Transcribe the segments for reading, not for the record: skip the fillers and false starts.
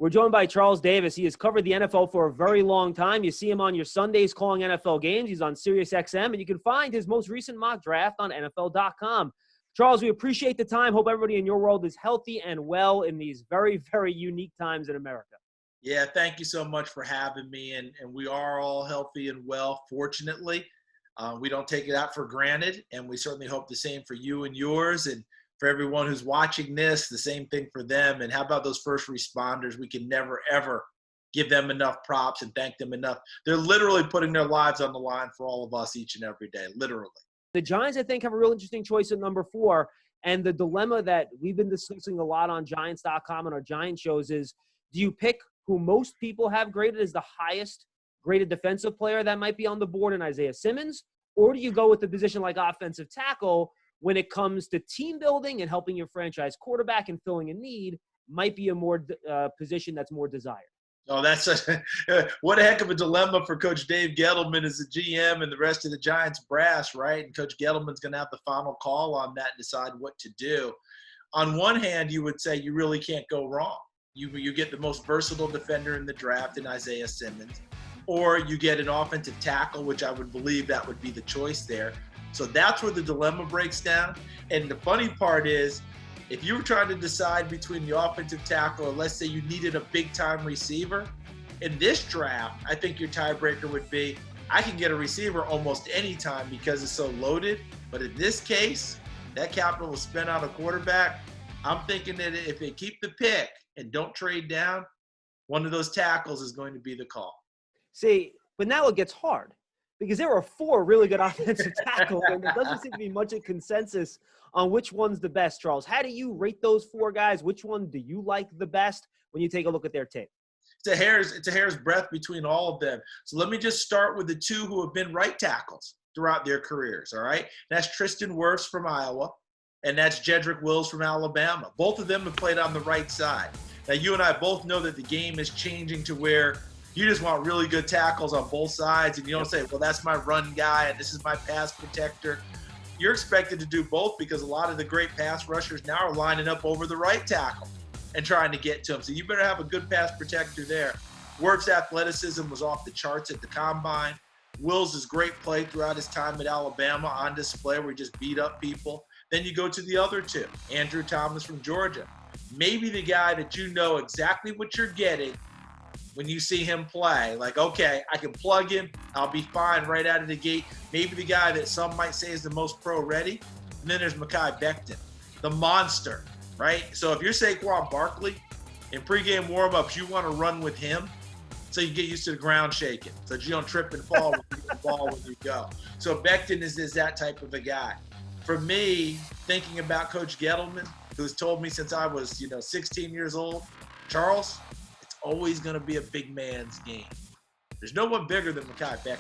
We're joined by Charles Davis. He has covered the NFL for a very long time. You see him on your Sundays calling NFL games. He's on SiriusXM, and you can find his most recent mock draft on NFL.com. Charles, we appreciate the time. Hope everybody in your world is healthy and well in these very, very unique times in America. Yeah, thank you so much for having me. And we are all healthy and well, fortunately. We don't take it out for granted, and we certainly hope the same for you and yours. And for everyone who's watching this, the same thing for them. And how about those first responders? We can never, ever give them enough props and thank them enough. They're literally putting their lives on the line for all of us each and every day, literally. The Giants, I think, have a real interesting choice at number 4. And the dilemma that we've been discussing a lot on Giants.com and our Giant shows is, do you pick who most people have graded as the highest graded defensive player that might be on the board in Isaiah Simmons? Or do you go with the position like offensive tackle when it comes to team building and helping your franchise quarterback and filling a need, might be a more position that's more desired? Oh, that's what a heck of a dilemma for Coach Dave Gettleman as the GM and the rest of the Giants brass, right? And Coach Gettleman's going to have the final call on that and decide what to do. On one hand, you would say you really can't go wrong. You get the most versatile defender in the draft in Isaiah Simmons, or you get an offensive tackle, which I would believe that would be the choice there. So that's where the dilemma breaks down. And the funny part is, if you were trying to decide between the offensive tackle, or let's say you needed a big-time receiver, in this draft, I think your tiebreaker would be, I can get a receiver almost any time because it's so loaded. But in this case, that capital was spent on a quarterback. I'm thinking that if they keep the pick and don't trade down, one of those tackles is going to be the call. See, but now it gets hard, because there are 4 really good offensive tackles, and there doesn't seem to be much of consensus on which one's the best, Charles. How do you rate those 4 guys? Which one do you like the best when you take a look at their tape? It's a hair's breadth between all of them. So let me just start with the 2 who have been right tackles throughout their careers, all right? That's Tristan Wirfs from Iowa, and that's Jedrick Wills from Alabama. Both of them have played on the right side. Now, you and I both know that the game is changing to where you just want really good tackles on both sides, and you don't say, well, that's my run guy and this is my pass protector. You're expected to do both, because a lot of the great pass rushers now are lining up over the right tackle and trying to get to him. So you better have a good pass protector there. Wirfs' athleticism was off the charts at the combine. Wills' great play throughout his time at Alabama on display, where he just beat up people. Then you go to the other 2, Andrew Thomas from Georgia. Maybe the guy that you know exactly what you're getting when you see him play. Like, okay, I can plug him. I'll be fine right out of the gate. Maybe the guy that some might say is the most pro-ready. And then there's Mekhi Becton, the monster, right? So if you're Saquon Barkley, in pregame warm-ups, you want to run with him so you get used to the ground shaking, so that you don't trip and fall when you get the ball when you go. So Becton is that type of a guy. For me, thinking about Coach Gettleman, who's told me since I was 16 years old, Charles, always going to be a big man's game. There's no one bigger than Mekhi Becton.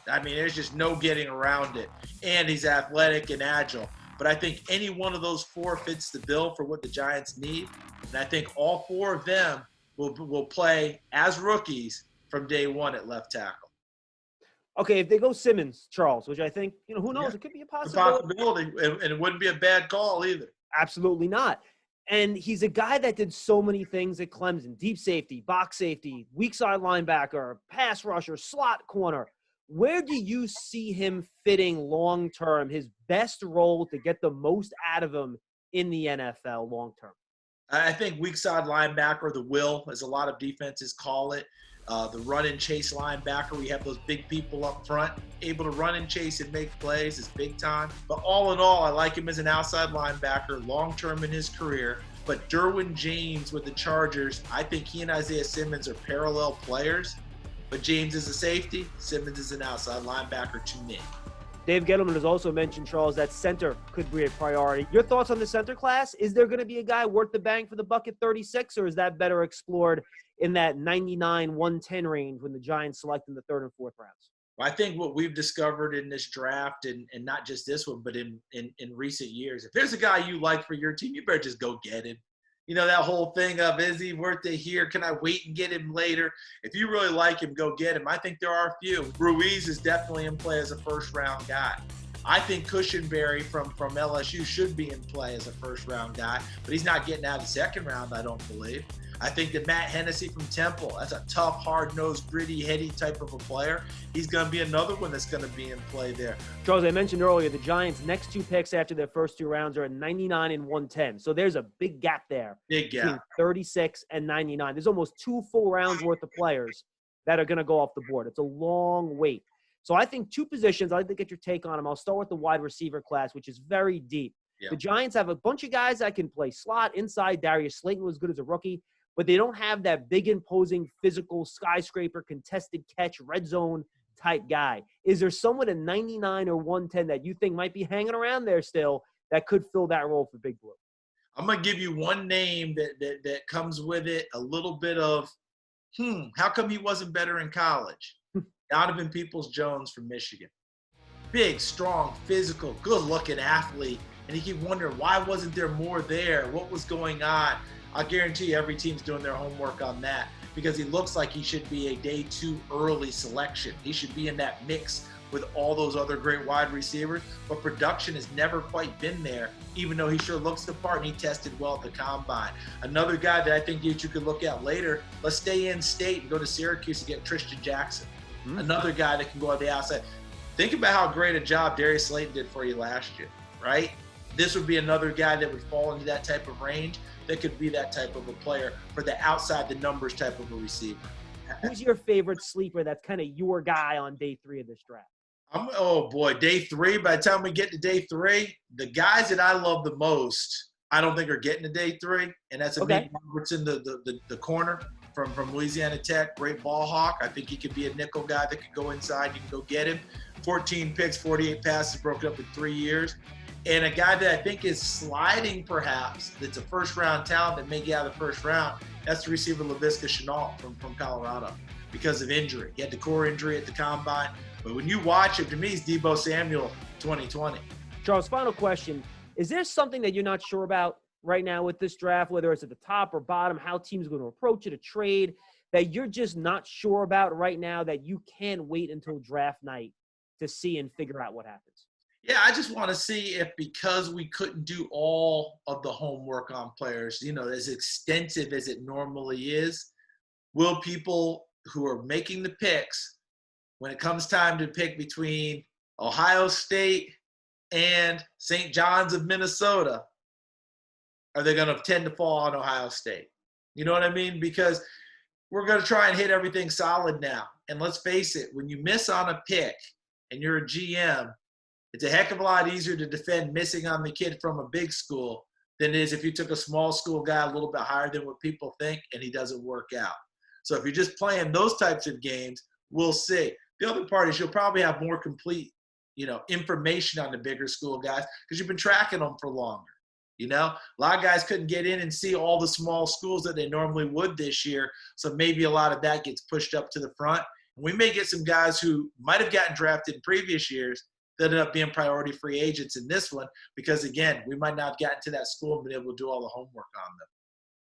I mean, there's just no getting around it. And he's athletic and agile. But I think any one of those 4 fits the bill for what the Giants need. And I think all 4 of them will play as rookies from day one at left tackle. Okay, if they go Simmons, Charles, which I think, who knows, Yeah. It could be a possibility. And it wouldn't be a bad call either. Absolutely not. And he's a guy that did so many things at Clemson: deep safety, box safety, weak side linebacker, pass rusher, slot corner. Where do you see him fitting long-term, his best role to get the most out of him in the NFL long-term? I think weak side linebacker, the will, as a lot of defenses call it. The run and chase linebacker, we have those big people up front, able to run and chase and make plays, is big time. But all in all, I like him as an outside linebacker, long-term in his career. But Derwin James with the Chargers, I think he and Isaiah Simmons are parallel players. But James is a safety, Simmons is an outside linebacker to me. Dave Gettleman has also mentioned, Charles, that center could be a priority. Your thoughts on the center class? Is there going to be a guy worth the bang for the buck at 36, or is that better explored in that 99, 110 range when the Giants select in the 3rd and 4th rounds? I think what we've discovered in this draft, and not just this one, but in recent years, if there's a guy you like for your team, you better just go get him. That whole thing of, is he worth it here? Can I wait and get him later? If you really like him, go get him. I think there are a few. Ruiz is definitely in play as a first-round guy. I think Cushenberry from LSU should be in play as a first-round guy, but he's not getting out of the 2nd round, I don't believe. I think that Matt Hennessy from Temple, that's a tough, hard-nosed, gritty, heady type of a player. He's going to be another one that's going to be in play there. Charles, I mentioned earlier, the Giants' next 2 picks after their first 2 rounds are at 99 and 110. So there's a big gap there. Big gap. Between 36 and 99. There's almost 2 full rounds worth of players that are going to go off the board. It's a long wait. So I think 2 positions, I'd like to get your take on them. I'll start with the wide receiver class, which is very deep. Yeah. The Giants have a bunch of guys that can play slot, inside. Darius Slayton was good as a rookie, but they don't have that big, imposing, physical, skyscraper, contested catch, red zone type guy. Is there someone at 99 or 110 that you think might be hanging around there still that could fill that role for Big Blue? I'm going to give you one name that comes with it, a little bit of, how come he wasn't better in college? Donovan Peoples-Jones from Michigan. Big, strong, physical, good-looking athlete. And you keep wondering, why wasn't there more there? What was going on? I guarantee you every team's doing their homework on that because he looks like he should be a day 2 early selection. He should be in that mix with all those other great wide receivers, but production has never quite been there, even though he sure looks the part and he tested well at the combine. Another guy that I think you could look at later, let's stay in state and go to Syracuse and get Tristan Jackson. Another guy that can go on the outside. Think about how great a job Darius Slayton did for you last year, right? This would be another guy that would fall into that type of range that could be that type of a player for the outside the numbers type of a receiver. Who's your favorite sleeper that's kind of your guy on day 3 of this draft? Oh, boy, day 3. By the time we get to day 3, the guys that I love the most, I don't think are getting to day 3, and that's Amik Robertson, the corner from Louisiana Tech, great ball hawk. I think he could be a nickel guy that could go inside. You can go get him. 14 picks, 48 passes, broken up in 3 years. And a guy that I think is sliding perhaps, that's a first-round talent that may get out of the first round, that's the receiver Laviska Shenault from Colorado because of injury. He had the core injury at the combine. But when you watch him, to me, he's Deebo Samuel 2020. Charles, final question. Is there something that you're not sure about right now with this draft, whether it's at the top or bottom, how teams are going to approach it, a trade, that you're just not sure about right now that you can wait until draft night to see and figure out what happens? Yeah, I just want to see if because we couldn't do all of the homework on players, as extensive as it normally is, will people who are making the picks, when it comes time to pick between Ohio State and St. John's of Minnesota, are they going to tend to fall on Ohio State? You know what I mean? Because we're going to try and hit everything solid now. And let's face it, when you miss on a pick and you're a GM, it's a heck of a lot easier to defend missing on the kid from a big school than it is if you took a small school guy a little bit higher than what people think and he doesn't work out. So if you're just playing those types of games, we'll see. The other part is you'll probably have more complete, information on the bigger school guys because you've been tracking them for longer. A lot of guys couldn't get in and see all the small schools that they normally would this year. So maybe a lot of that gets pushed up to the front. And we may get some guys who might have gotten drafted in previous years that end up being priority free agents in this one because, again, we might not have gotten to that school and been able to do all the homework on them.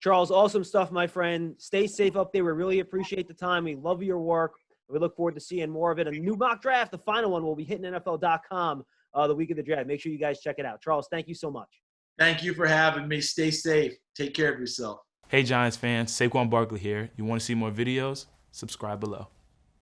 Charles, awesome stuff, my friend. Stay safe up there. We really appreciate the time. We love your work. We look forward to seeing more of it. A new mock draft, the final one, will be hitting NFL.com the week of the draft. Make sure you guys check it out. Charles, thank you so much. Thank you for having me. Stay safe. Take care of yourself. Hey, Giants fans. Saquon Barkley here. You want to see more videos? Subscribe below.